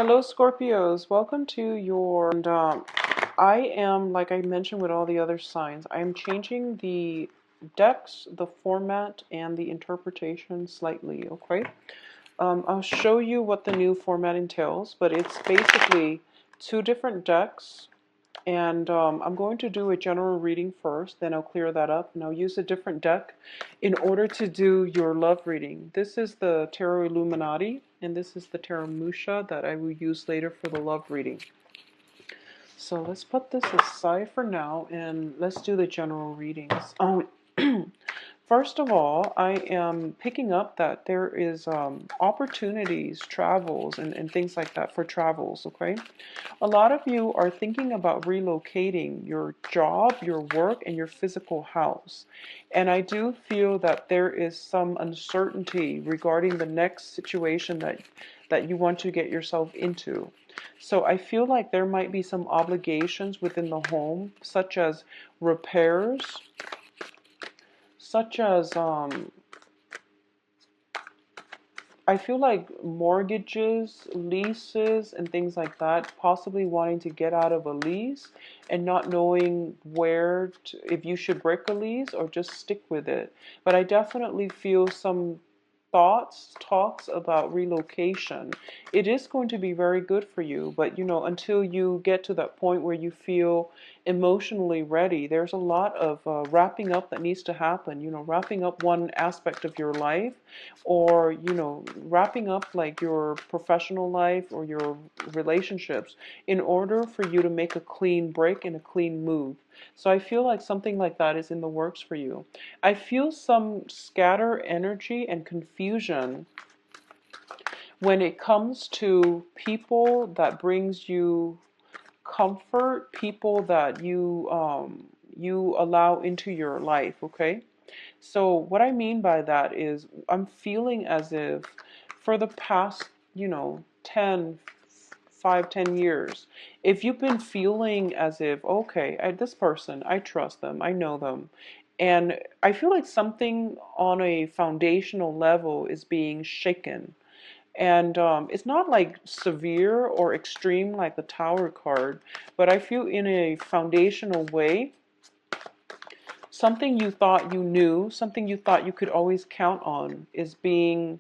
Hello, Scorpios. Welcome to your. I am, like I mentioned with all the other signs, I am changing the decks, the format, and the interpretation slightly, okay? I'll show you what the new format entails, but it's basically two different decks. And I'm going to do a general reading first, then I'll clear that up, and I'll use a different deck in order to do your love reading. This is the Tarot Illuminati, and this is the Tarot Musha that I will use later for the love reading. So let's put this aside for now, and let's do the general readings. First of all, I am picking up that there is opportunities, travels, and things like that for travels, okay? A lot of you are thinking about relocating your job, your work, and your physical house. And I do feel that there is some uncertainty regarding the next situation that you want to get yourself into. So I feel like there might be some obligations within the home, such as repairs, such as I feel like mortgages, leases, and things like that, possibly wanting to get out of a lease and not knowing if you should break a lease or just stick with it. But I definitely feel some talks about relocation. It is going to be very good for you, but until you get to that point where you feel emotionally ready, there's a lot of wrapping up that needs to happen. Wrapping up one aspect of your life, or wrapping up like your professional life or your relationships in order for you to make a clean break and a clean move. So I feel like something like that is in the works for you. I feel some scatter energy and confusion when it comes to people that brings you comfort, people that you allow into your life, okay? So what I mean by that is I'm feeling as if for the past, 10, 5, 10 years, if you've been feeling as if, okay, this person, I trust them, I know them, and I feel like something on a foundational level is being shaken. And it's not like severe or extreme like the Tower card, but I feel in a foundational way, something you thought you knew, something you thought you could always count on is being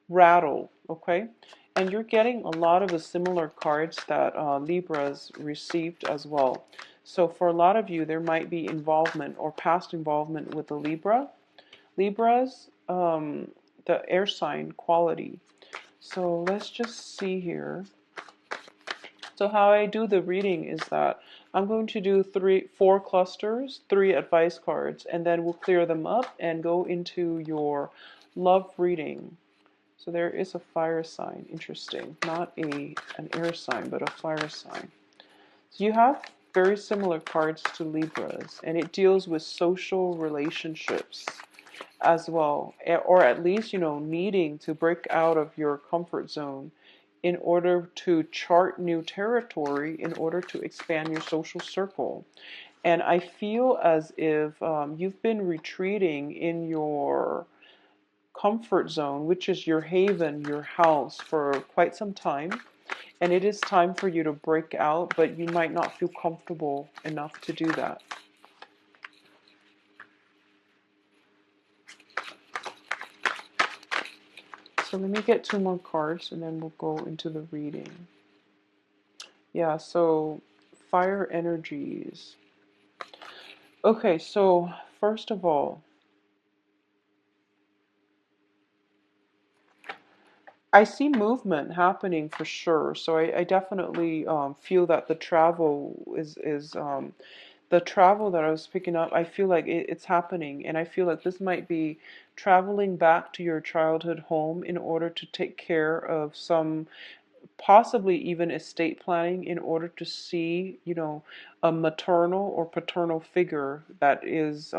rattled, okay? And you're getting a lot of the similar cards that Libras received as well. So for a lot of you, there might be involvement or past involvement with the Libras, the air sign quality. So let's just see here. So how I do the reading is that I'm going to do 4 clusters, 3 advice cards, and then we'll clear them up and go into your love reading. So there is a fire sign, interesting. Not an air sign, but a fire sign. So you have very similar cards to Libras, and it deals with social relationships as well, or at least, needing to break out of your comfort zone in order to chart new territory, in order to expand your social circle. And I feel as if you've been retreating in your comfort zone, which is your haven, your house, for quite some time. And it is time for you to break out, but you might not feel comfortable enough to do that. So let me get 2 more cards and then we'll go into the reading. Yeah, so fire energies. Okay, so first of all, I see movement happening for sure. So I definitely feel that the travel is the travel that I was picking up. I feel like it's happening, and I feel like this might be traveling back to your childhood home in order to take care of some, possibly even estate planning, in order to see, a maternal or paternal figure that is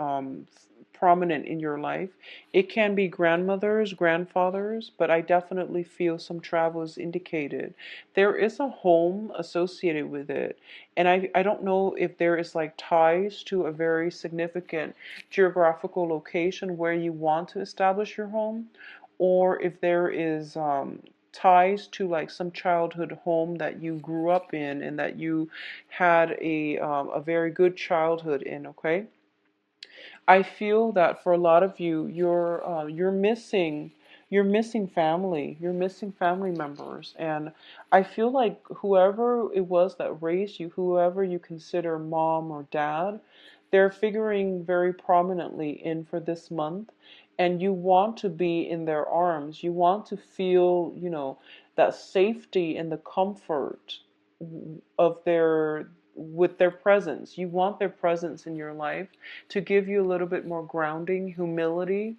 prominent in your life. It can be grandmothers, grandfathers, but I definitely feel some travel is indicated. There is a home associated with it, and I don't know if there is like ties to a very significant geographical location where you want to establish your home, or if there is ties to like some childhood home that you grew up in and that you had a very good childhood in, okay? I feel that for a lot of you, you're missing family. You're missing family members, and I feel like whoever it was that raised you, whoever you consider mom or dad, they're figuring very prominently in for this month, and you want to be in their arms. You want to feel, that safety and the comfort of their with their presence. You want their presence in your life to give you a little bit more grounding, humility,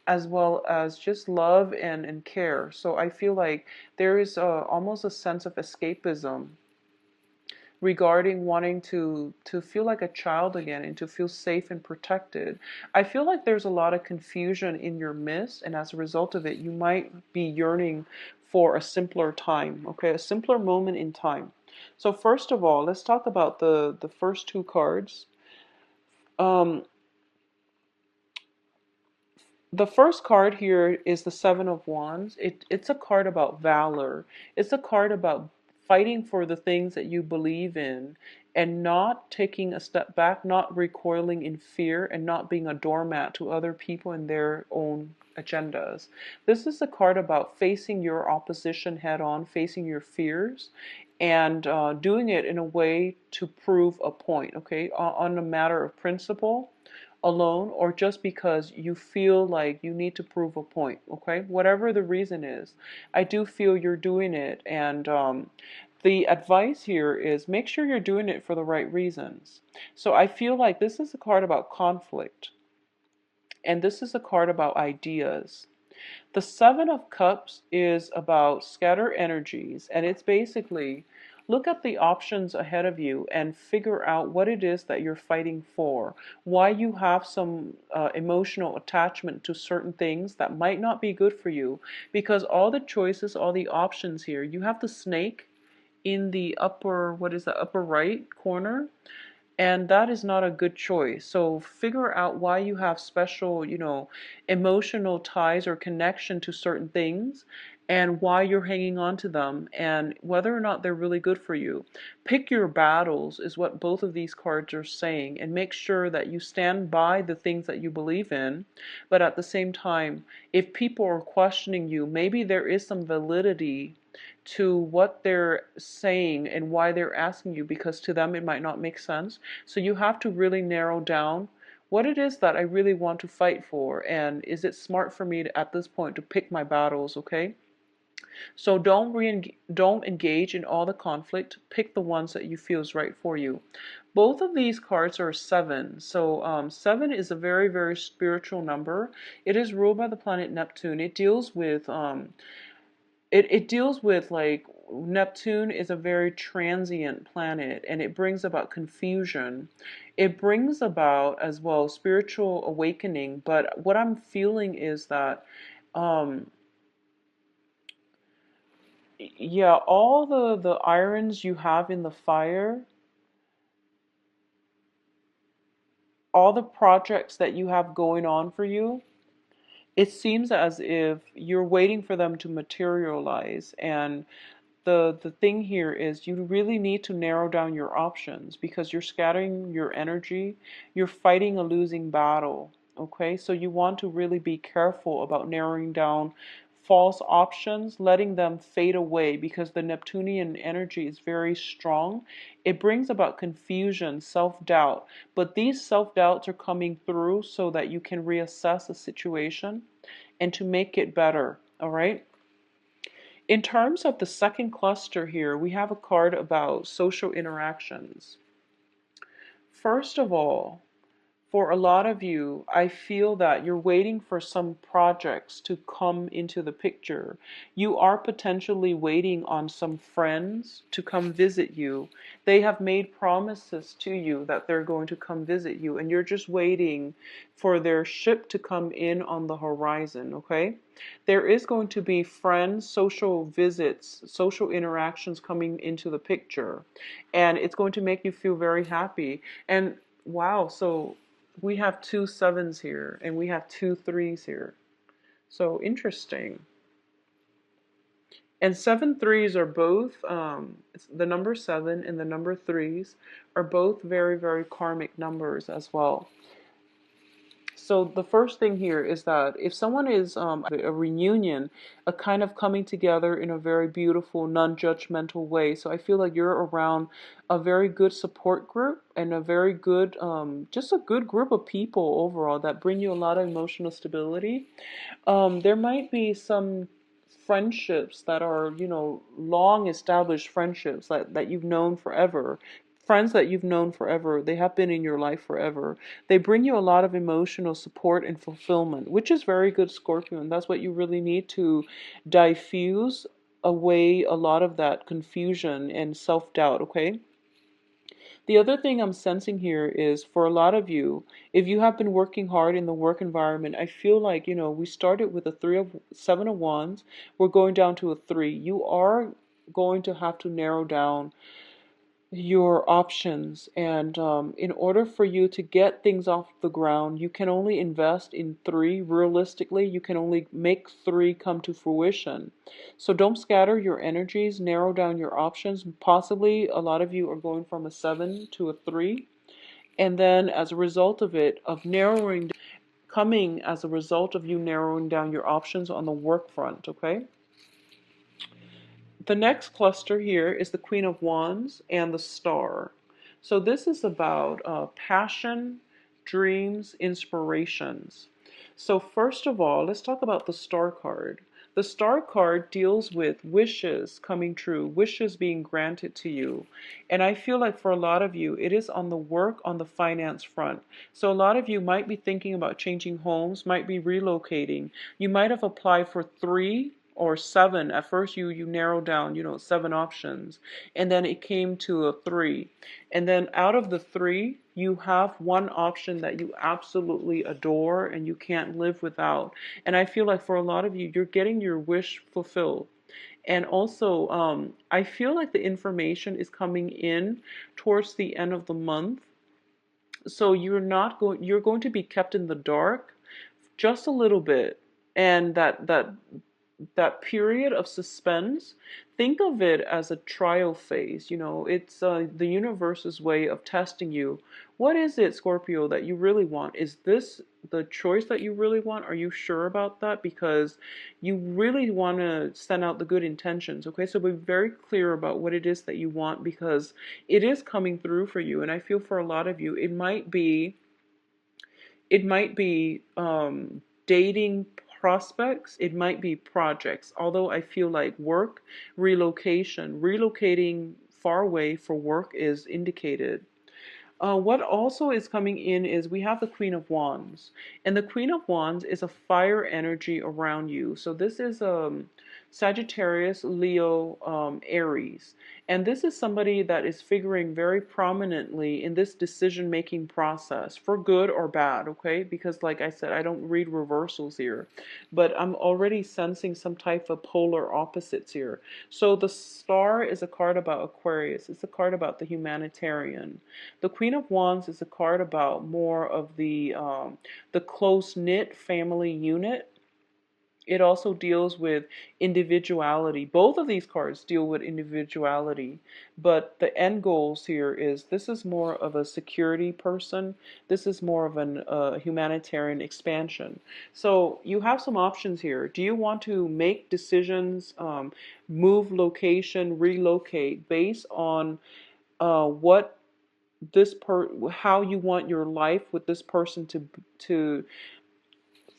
as well as just love and care. So I feel like there is almost a sense of escapism regarding wanting to feel like a child again and to feel safe and protected. I feel like there's a lot of confusion in your midst, and as a result of it, you might be yearning for a simpler time, okay, a simpler moment in time. So first of all, let's talk about the first two cards. Um, the first card here is the Seven of Wands. It's a card about valor. It's a card about fighting for the things that you believe in and not taking a step back, not recoiling in fear, and not being a doormat to other people and their own agendas. This is a card about facing your opposition head on, facing your fears, and doing it in a way to prove a point, okay, on a matter of principle alone, or just because you feel like you need to prove a point, okay? Whatever the reason is, I do feel you're doing it. And the advice here is make sure you're doing it for the right reasons. So I feel like this is a card about conflict, and this is a card about ideas. The Seven of Cups is about scatter energies, and it's basically look at the options ahead of you and figure out what it is that you're fighting for, why you have some emotional attachment to certain things that might not be good for you, because all the choices, all the options here, you have the snake in the upper, what is the upper right corner? And that is not a good choice. So figure out why you have special, emotional ties or connection to certain things and why you're hanging on to them and whether or not they're really good for you. Pick your battles is what both of these cards are saying, and make sure that you stand by the things that you believe in. But at the same time, if people are questioning you, maybe there is some validity to what they're saying and why they're asking you, because to them it might not make sense. So you have to really narrow down what it is that I really want to fight for, and is it smart for me to, at this point, to pick my battles, okay? So don't engage in all the conflict. Pick the ones that you feel is right for you. Both of these cards are seven. So seven is a very, very spiritual number. It is ruled by the planet Neptune. It deals with it deals with like Neptune is a very transient planet, and it brings about confusion. It brings about as well spiritual awakening. But what I'm feeling is that, um, yeah, all the irons you have in the fire, all the projects that you have going on for you, it seems as if you're waiting for them to materialize. And the thing here is you really need to narrow down your options because you're scattering your energy. You're fighting a losing battle. Okay, so you want to really be careful about narrowing down false options, letting them fade away, because the Neptunian energy is very strong. It brings about confusion, self-doubt, but these self-doubts are coming through so that you can reassess the situation and to make it better. All right. In terms of the second cluster here, we have a card about social interactions. First of all, for a lot of you, I feel that you're waiting for some projects to come into the picture. You are potentially waiting on some friends to come visit you. They have made promises to you that they're going to come visit you, and you're just waiting for their ship to come in on the horizon, okay? There is going to be friends, social visits, social interactions coming into the picture, and it's going to make you feel very happy. And wow, so we have two sevens here and we have two threes here. So interesting. And 7 3s are both, the number 7 and the number 3s are both very, very karmic numbers as well. So the first thing here is that if someone is a reunion, a kind of coming together in a very beautiful, non-judgmental way. So I feel like you're around a very good support group and a very good, just a good group of people overall that bring you a lot of emotional stability. There might be some friendships that are, long established friendships that you've known forever. Friends that you've known forever, they have been in your life forever. They bring you a lot of emotional support and fulfillment, which is very good, Scorpio, and that's what you really need to diffuse away a lot of that confusion and self-doubt, okay? The other thing I'm sensing here is for a lot of you, if you have been working hard in the work environment, I feel like, we started with a 7 of wands, we're going down to a 3. You are going to have to narrow down your options, and in order for you to get things off the ground, you can only invest in 3. Realistically, you can only make 3 come to fruition. So don't scatter your energies, narrow down your options. Possibly a lot of you are going from a 7 to a 3, and then as a result of it, of narrowing, coming as a result of you narrowing down your options on the work front, okay? The next cluster here is the Queen of Wands and the Star. So this is about passion, dreams, inspirations. So first of all, let's talk about the Star card. The Star card deals with wishes coming true, wishes being granted to you. And I feel like for a lot of you, it is on the work, on the finance front. So a lot of you might be thinking about changing homes, might be relocating. You might have applied for 3 or 7. At first you narrowed down, 7 options, and then it came to a 3, and then out of the 3 you have one option that you absolutely adore and you can't live without. And I feel like for a lot of you, you're getting your wish fulfilled. And also, I feel like the information is coming in towards the end of the month, so you're going to be kept in the dark just a little bit. And that period of suspense, think of it as a trial phase. It's the universe's way of testing you. What is it, Scorpio, that you really want? Is this the choice that you really want? Are you sure about that? Because you really want to send out the good intentions, okay? So be very clear about what it is that you want, because it is coming through for you. And I feel for a lot of you, it might be dating prospects, it might be projects. Although I feel like work, relocating far away for work is indicated. What also is coming in is we have the Queen of Wands. And the Queen of Wands is a fire energy around you. So this is Sagittarius, Leo, Aries. And this is somebody that is figuring very prominently in this decision-making process, for good or bad, okay? Because like I said, I don't read reversals here, but I'm already sensing some type of polar opposites here. So the Star is a card about Aquarius. It's a card about the humanitarian. The Queen of Wands is a card about more of the close-knit family unit. It also deals with individuality. Both of these cards deal with individuality, but the end goals here is this is more of a security person. This is more of an humanitarian expansion. So you have some options here. Do you want to make decisions, move location, relocate based on what how you want your life with this person to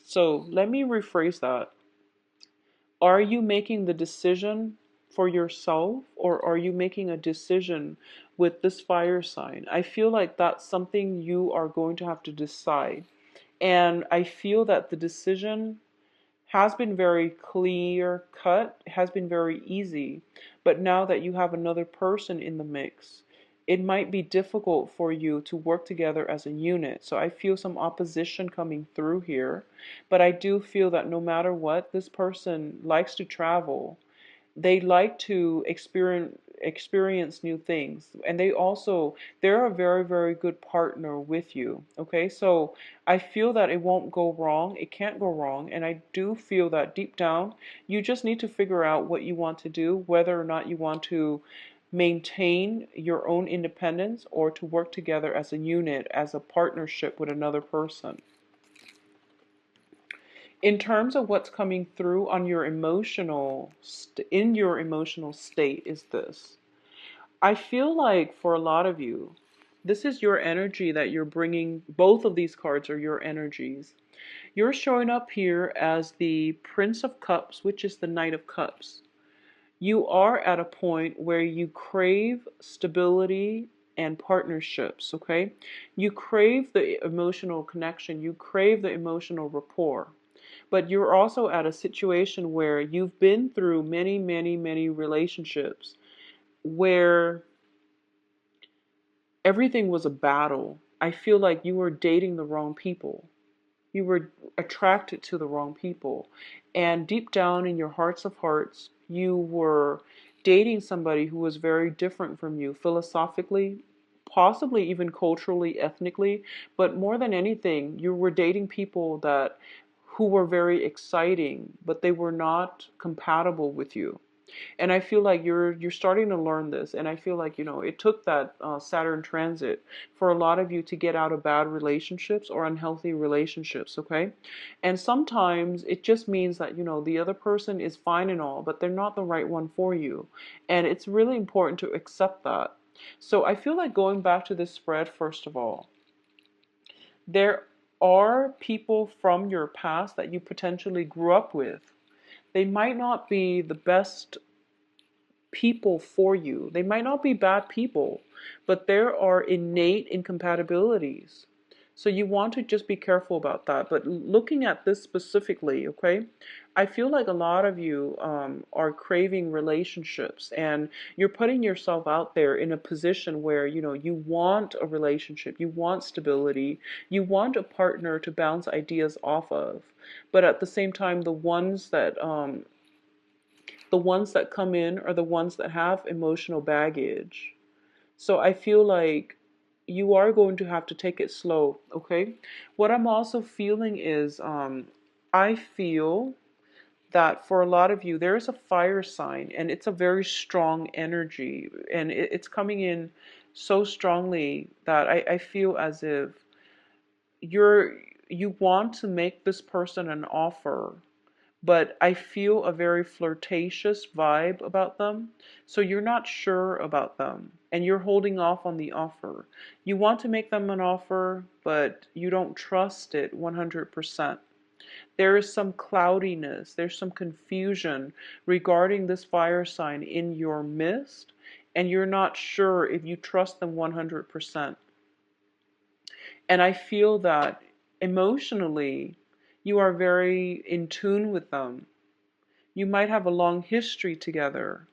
so let me rephrase that. Are you making the decision for yourself, or are you making a decision with this fire sign? I feel like that's something you are going to have to decide. And I feel that the decision has been very clear cut, has been very easy. But now that you have another person in the mix, it might be difficult for you to work together as a unit. So I feel some opposition coming through here. But I do feel that no matter what, this person likes to travel. They like to experience new things. And they're a very, very good partner with you. Okay, so I feel that it won't go wrong. It can't go wrong. And I do feel that deep down, you just need to figure out what you want to do, whether or not you want to maintain your own independence or to work together as a unit, as a partnership with another person. In terms of what's coming through on your in your emotional state is this. I feel like for a lot of you, this is your energy that you're bringing. Both of these cards are your energies. You're showing up here as the Prince of Cups, which is the Knight of Cups. You are at a point where you crave stability and partnerships, okay? You crave the emotional connection, you crave the emotional rapport. But you're also at a situation where you've been through many, many, many relationships where everything was a battle. I feel like you were dating the wrong people. You were attracted to the wrong people. And deep down in your hearts of hearts, you were dating somebody who was very different from you philosophically, possibly even culturally, ethnically, but more than anything, you were dating people that who were very exciting, but they were not compatible with you. And I feel like you're starting to learn this, and I feel like it took that Saturn transit for a lot of you to get out of bad relationships or unhealthy relationships, okay? And sometimes it just means that the other person is fine and all, but they're not the right one for you, and it's really important to accept that. So I feel like going back to this spread, first of all, there are people from your past that you potentially grew up with. They might not be the best people for you. They might not be bad people, but there are innate incompatibilities. So you want to just be careful about that. But looking at this specifically, okay, I feel like a lot of you are craving relationships, and you're putting yourself out there in a position where you want a relationship, you want stability, you want a partner to bounce ideas off of. But at the same time, the ones that come in are the ones that have emotional baggage. So I feel like you are going to have to take it slow, okay? What I'm also feeling is I feel that for a lot of you, there is a fire sign, and it's a very strong energy, and it's coming in so strongly that I feel as if you want to make this person an offer, but I feel a very flirtatious vibe about them. So you're not sure about them and you're holding off on the offer. You want to make them an offer, but you don't trust it 100%. There is some cloudiness, there's some confusion regarding this fire sign in your midst, and you're not sure if you trust them 100%. And I feel that emotionally, you are very in tune with them. You might have a long history together,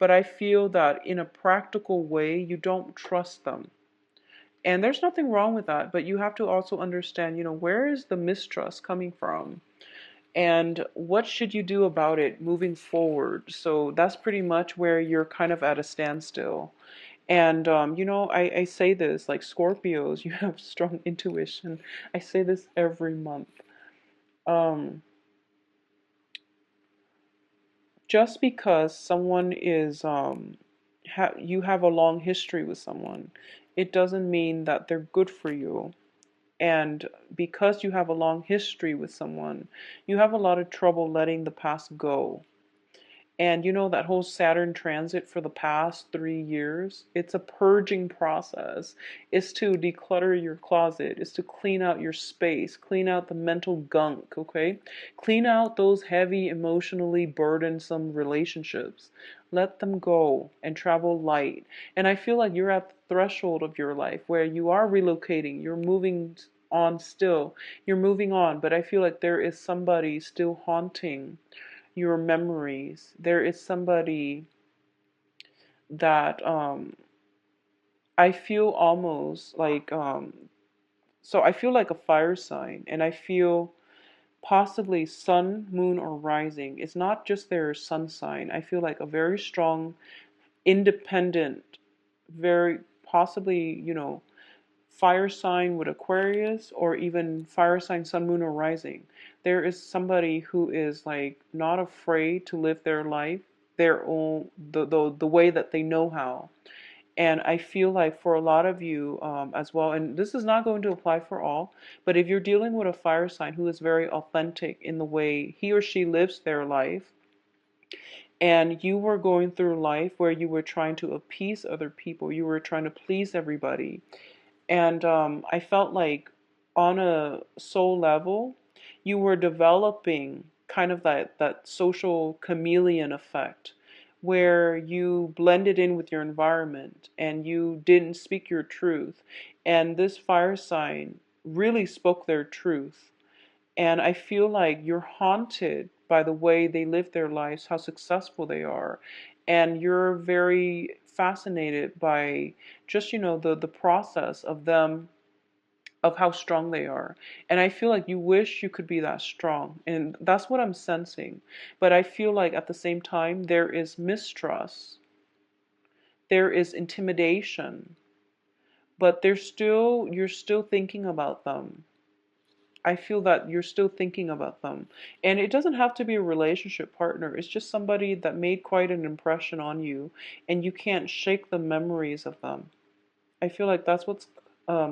but I feel that in a practical way, you don't trust them. And there's nothing wrong with that, but you have to also understand, where is the mistrust coming from? And what should you do about it moving forward? So that's pretty much where you're kind of at a standstill. And, I say this like Scorpios, you have strong intuition. I say this every month. Um, just because someone is you have a long history with someone, it doesn't mean that they're good for you. And because you have a long history with someone, you have a lot of trouble letting the past go. And that whole Saturn transit for the past 3 years, it's a purging process. It's to declutter your closet. It's to clean out your space, clean out the mental gunk, okay? Clean out those heavy, emotionally burdensome relationships. Let them go and travel light. And I feel like you're at the threshold of your life where you are relocating, you're moving on still, you're moving on, but I feel like there is somebody still haunting your memories. There is somebody that I feel almost like so I feel like a fire sign, and I feel possibly sun, moon, or rising. It's not just their sun sign. I feel like a very strong independent, very possibly, fire sign with Aquarius, or even fire sign sun, moon, or rising. There is somebody who is like not afraid to live their life their own, the way that they know how. And I feel like for a lot of you as well, and this is not going to apply for all, but if you're dealing with a fire sign who is very authentic in the way he or she lives their life, and you were going through life where you were trying to appease other people, you were trying to please everybody, and I felt like on a soul level, you were developing kind of that social chameleon effect where you blended in with your environment and you didn't speak your truth. And this fire sign really spoke their truth. And I feel like you're haunted by the way they live their lives, how successful they are. And you're very fascinated by just, the process of them, of how strong they are. And I feel like you wish you could be that strong. And that's what I'm sensing. But I feel like at the same time, there is mistrust, there is intimidation, but you're still thinking about them. I feel that you're still thinking about them. And it doesn't have to be a relationship partner. It's just somebody that made quite an impression on you and you can't shake the memories of them. I feel like that's what's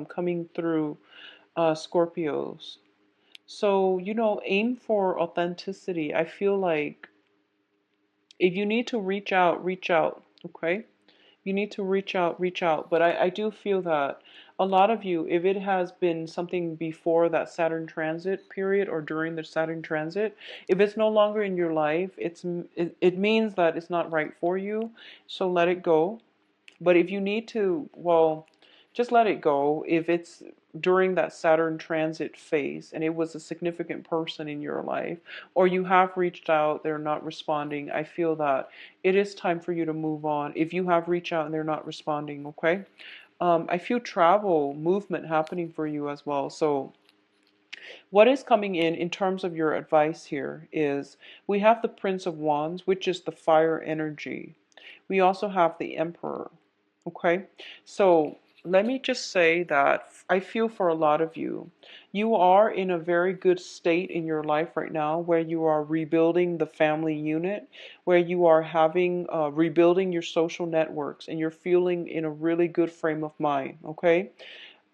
coming through Scorpios. So, aim for authenticity. I feel like if you need to reach out, okay? You need to reach out, reach out. But I do feel that a lot of you, if it has been something before that Saturn transit period or during the Saturn transit, if it's no longer in your life, it means that it's not right for you. So let it go. But if you need to, well, just let it go. If it's during that Saturn transit phase and it was a significant person in your life, or you have reached out, they're not responding, I feel that it is time for you to move on. If you have reached out and they're not responding, okay? I feel travel, movement happening for you as well. So what is coming in terms of your advice here is we have the Prince of Wands, which is the fire energy. We also have the Emperor. Okay, so let me just say that I feel for a lot of you, you are in a very good state in your life right now where you are rebuilding the family unit, where you are having rebuilding your social networks, and you're feeling in a really good frame of mind. Okay,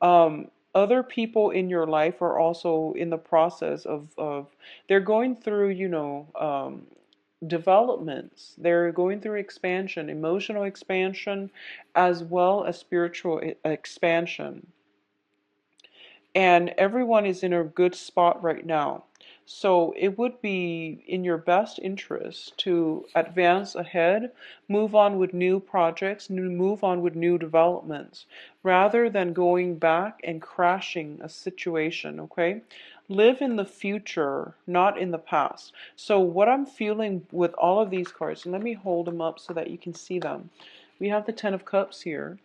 other people in your life are also in the process of they're going through, developments. They're going through expansion, emotional expansion, as well as spiritual expansion. And everyone is in a good spot right now. So it would be in your best interest to advance ahead, move on with new projects, move on with new developments, rather than going back and crashing a situation, okay? Live in the future, not in the past. So what I'm feeling with all of these cards, and let me hold them up so that you can see them. We have the Ten of Cups here.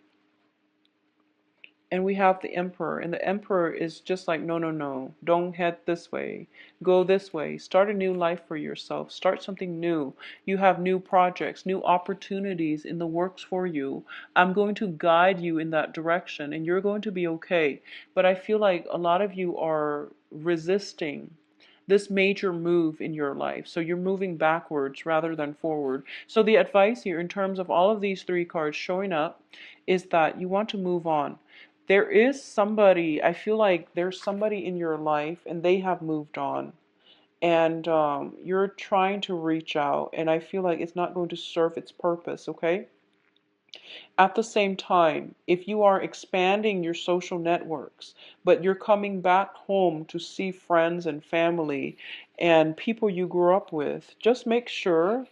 And we have the Emperor, and the Emperor is just like, no, no, no, don't head this way, go this way, start a new life for yourself, start something new. You have new projects, new opportunities in the works for you. I'm going to guide you in that direction, and you're going to be okay. But I feel like a lot of you are resisting this major move in your life. So you're moving backwards rather than forward. So the advice here in terms of all of these three cards showing up is that you want to move on. There is somebody, I feel like there's somebody in your life and they have moved on. And you're trying to reach out, and I feel like it's not going to serve its purpose, okay? At the same time, if you are expanding your social networks, but you're coming back home to see friends and family and people you grew up with, just make sure,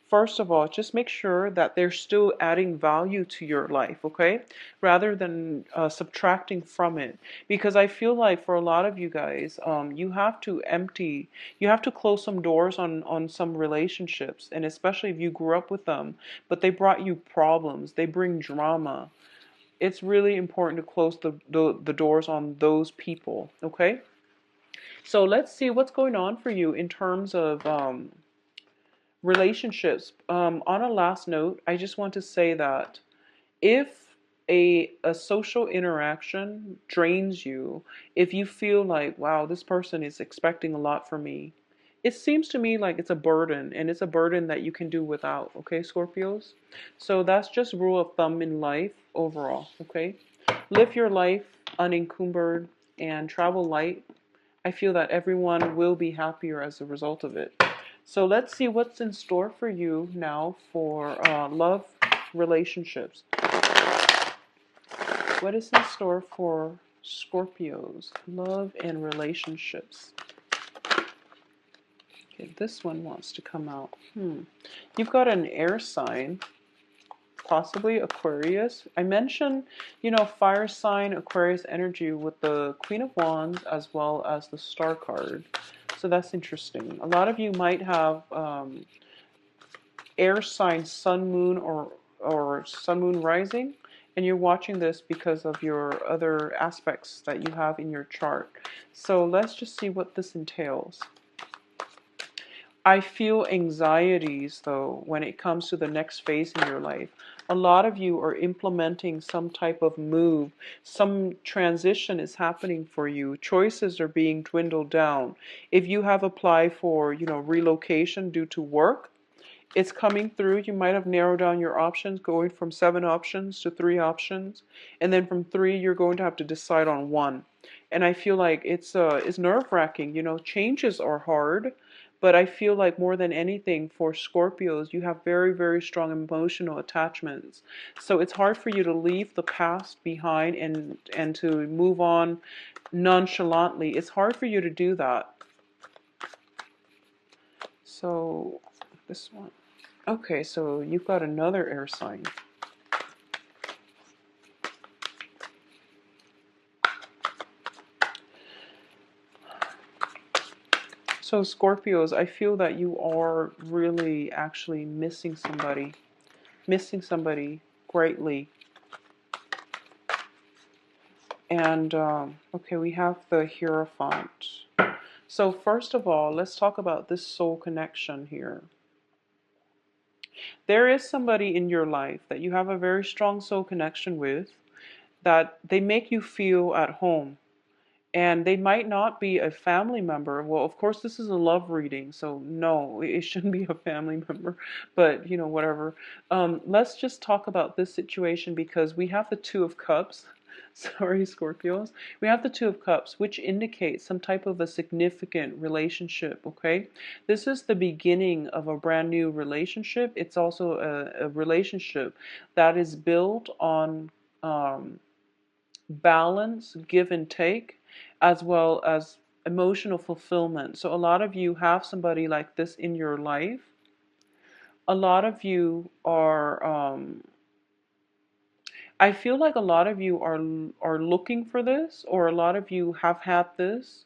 first of all, just make sure that they're still adding value to your life, okay? Rather than subtracting from it. Because I feel like for a lot of you guys, you have to you have to close some doors on some relationships. And especially if you grew up with them, but they brought you problems, they bring drama. It's really important to close the doors on those people, okay? So let's see what's going on for you in terms of Relationships. On a last note, I just want to say that if a social interaction drains you, if you feel like, wow, this person is expecting a lot from me, it seems to me like it's a burden, and it's a burden that you can do without, okay, Scorpios? So that's just rule of thumb in life overall, okay? Live your life unencumbered and travel light. I feel that everyone will be happier as a result of it. So let's see what's in store for you now for love, relationships. What is in store for Scorpios? Love and relationships. Okay, this one wants to come out. You've got an air sign, possibly Aquarius. I mentioned, fire sign, Aquarius energy with the Queen of Wands as well as the Star card. So that's interesting. A lot of you might have air sign, sun, moon, or sun, moon rising, and you're watching this because of your other aspects that you have in your chart. So let's just see what this entails. I feel anxieties, though, when it comes to the next phase in your life. A lot of you are implementing some type of move. Some transition is happening for you. Choices are being dwindled down. If you have applied for, relocation due to work, it's coming through. You might have narrowed down your options, going from 7 options to 3 options. And then from 3, you're going to have to decide on 1. And I feel like it's nerve-wracking. Changes are hard. But I feel like more than anything for Scorpios, you have very, very strong emotional attachments. So it's hard for you to leave the past behind and to move on nonchalantly. It's hard for you to do that. So this one. Okay, so you've got another air sign. So Scorpios, I feel that you are really actually missing somebody greatly. And okay, we have the Hierophant. So first of all, let's talk about this soul connection here. There is somebody in your life that you have a very strong soul connection with, that they make you feel at home. And they might not be a family member. Well, of course, this is a love reading, so no, it shouldn't be a family member, but whatever. Let's just talk about this situation because we have the Two of Cups. Sorry, Scorpios. We have the Two of Cups, which indicates some type of a significant relationship, okay? This is the beginning of a brand new relationship. It's also a relationship that is built on balance, give and take, as well as emotional fulfillment. So a lot of you have somebody like this in your life. A lot of you are I feel like a lot of you are looking for this, or a lot of you have had this.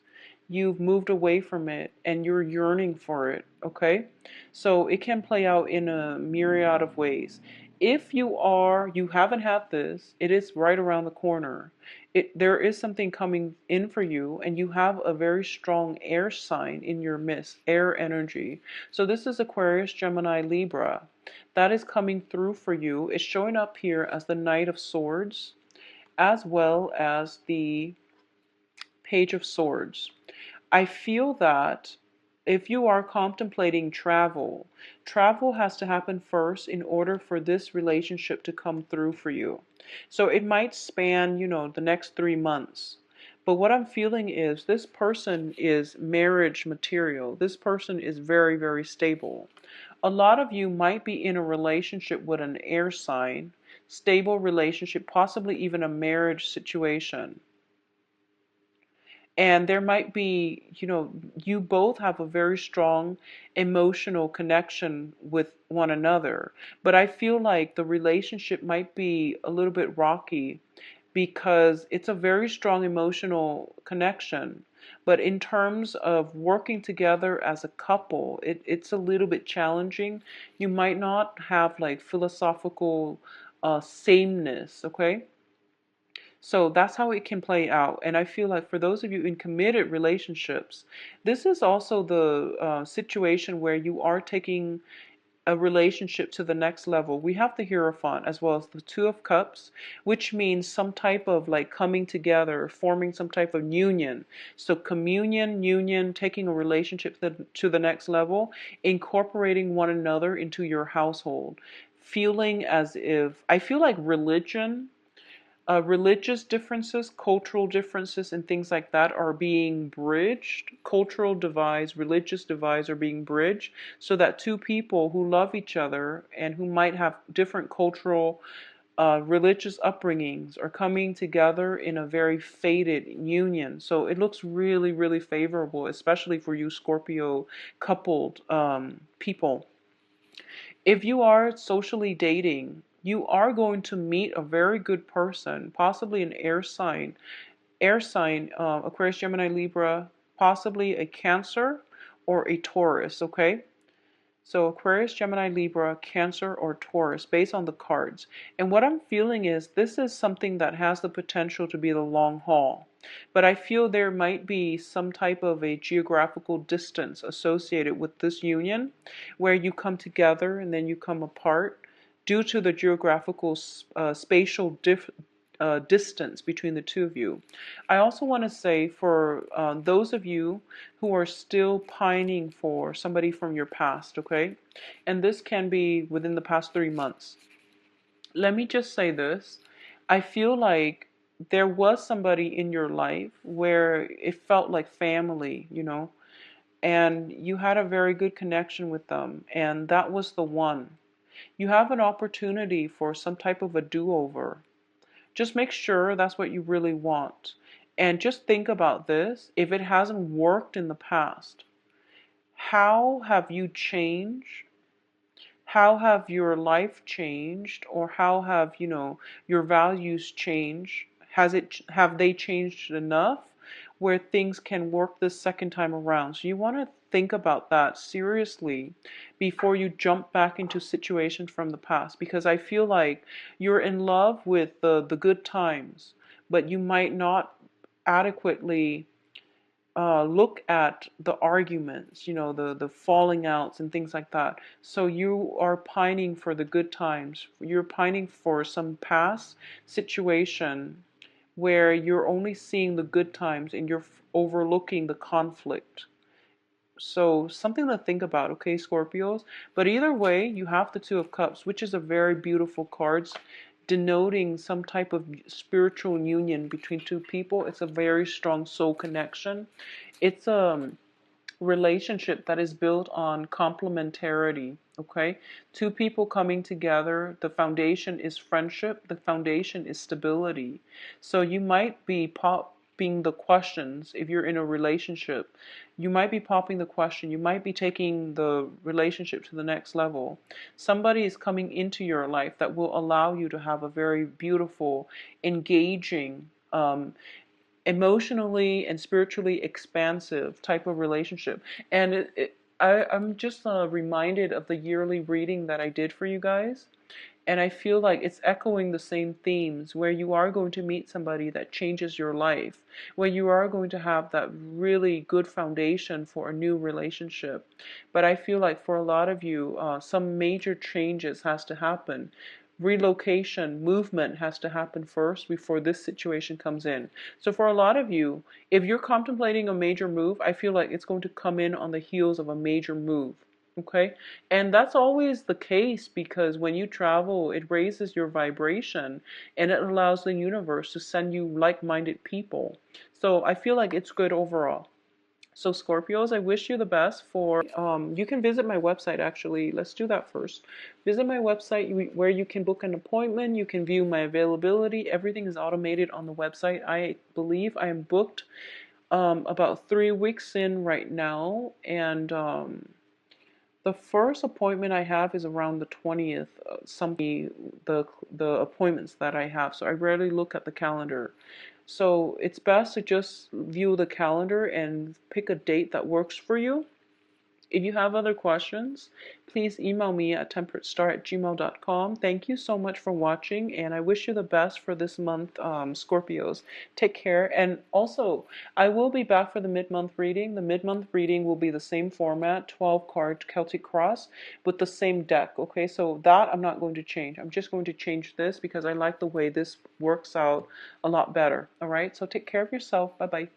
You've moved away from it and you're yearning for it, okay? So it can play out in a myriad of ways. If you haven't had this, it is right around the corner. There is something coming in for you, and you have a very strong air sign in your midst, air energy. So this is Aquarius, Gemini, Libra. That is coming through for you. It's showing up here as the Knight of Swords, as well as the Page of Swords. I feel that if you are contemplating travel, travel has to happen first in order for this relationship to come through for you. So it might span, the next 3 months. But what I'm feeling is this person is marriage material. This person is very, very stable. A lot of you might be in a relationship with an air sign, stable relationship, possibly even a marriage situation. And there might be, you both have a very strong emotional connection with one another. But I feel like the relationship might be a little bit rocky because it's a very strong emotional connection. But in terms of working together as a couple, it's a little bit challenging. You might not have like philosophical sameness, okay? So that's how it can play out. And I feel like for those of you in committed relationships, this is also the situation where you are taking a relationship to the next level. We have the Hierophant as well as the Two of Cups, which means some type of like coming together, forming some type of union. So communion, union, taking a relationship to the next level, incorporating one another into your household. Feeling as if, I feel like religious differences, cultural differences, and things like that are being bridged. Cultural divides, religious divides are being bridged so that two people who love each other and who might have different cultural, religious upbringings are coming together in a very fated union. So it looks really, really favorable, especially for you Scorpio coupled people. If you are socially dating, you are going to meet a very good person, possibly an air sign, Aquarius, Gemini, Libra, possibly a Cancer or a Taurus, okay? So Aquarius, Gemini, Libra, Cancer, or Taurus, based on the cards. And what I'm feeling is this is something that has the potential to be the long haul. But I feel there might be some type of a geographical distance associated with this union where you come together and then you come apart due to the geographical spatial distance between the two of you. I also want to say for those of you who are still pining for somebody from your past, okay? And this can be within the past 3 months. Let me just say this. I feel like there was somebody in your life where it felt like family, and you had a very good connection with them, and that was the one. You have an opportunity for some type of a do-over. Just make sure that's what you really want. And just think about this. If it hasn't worked in the past, how have you changed? How have your life changed? Or how have, your values changed? Have they changed enough where things can work the second time around? So you want to think about that seriously before you jump back into situations from the past, because I feel like you're in love with the good times, but you might not adequately look at the arguments, the falling outs and things like that. So you are pining for the good times. You're pining for some past situation where you're only seeing the good times and you're overlooking the conflict. So something to think about, okay, Scorpios? But either way, you have the Two of Cups, which is a very beautiful card, denoting some type of spiritual union between two people. It's a very strong soul connection. It's a relationship that is built on complementarity, okay? Two people coming together, the foundation is friendship, the foundation is stability. So you might be popping the questions if you're in a relationship. You might be popping the question, you might be taking the relationship to the next level. Somebody is coming into your life that will allow you to have a very beautiful, engaging, emotionally and spiritually expansive type of relationship. And I'm just reminded of the yearly reading that I did for you guys. And I feel like it's echoing the same themes where you are going to meet somebody that changes your life, where you are going to have that really good foundation for a new relationship. But I feel like for a lot of you, some major changes has to happen. Relocation, movement has to happen first before this situation comes in. So for a lot of you, if you're contemplating a major move, I feel like it's going to come in on the heels of a major move. Okay? And that's always the case because when you travel, it raises your vibration and it allows the universe to send you like-minded people. So I feel like it's good overall. So Scorpios, I wish you the best for, you can visit my website actually. Let's do that first. Visit my website where you can book an appointment. You can view my availability. Everything is automated on the website. I believe I am booked about 3 weeks in right now. And the first appointment I have is around the 20th, the appointments that I have. So I rarely look at the calendar. So it's best to just view the calendar and pick a date that works for you. If you have other questions, please email me at temperatestar@gmail.com. Thank you so much for watching, and I wish you the best for this month, Scorpios. Take care. And also, I will be back for the mid-month reading. The mid-month reading will be the same format, 12-card Celtic Cross, with the same deck. Okay, so that I'm not going to change. I'm just going to change this because I like the way this works out a lot better. All right, so take care of yourself. Bye-bye.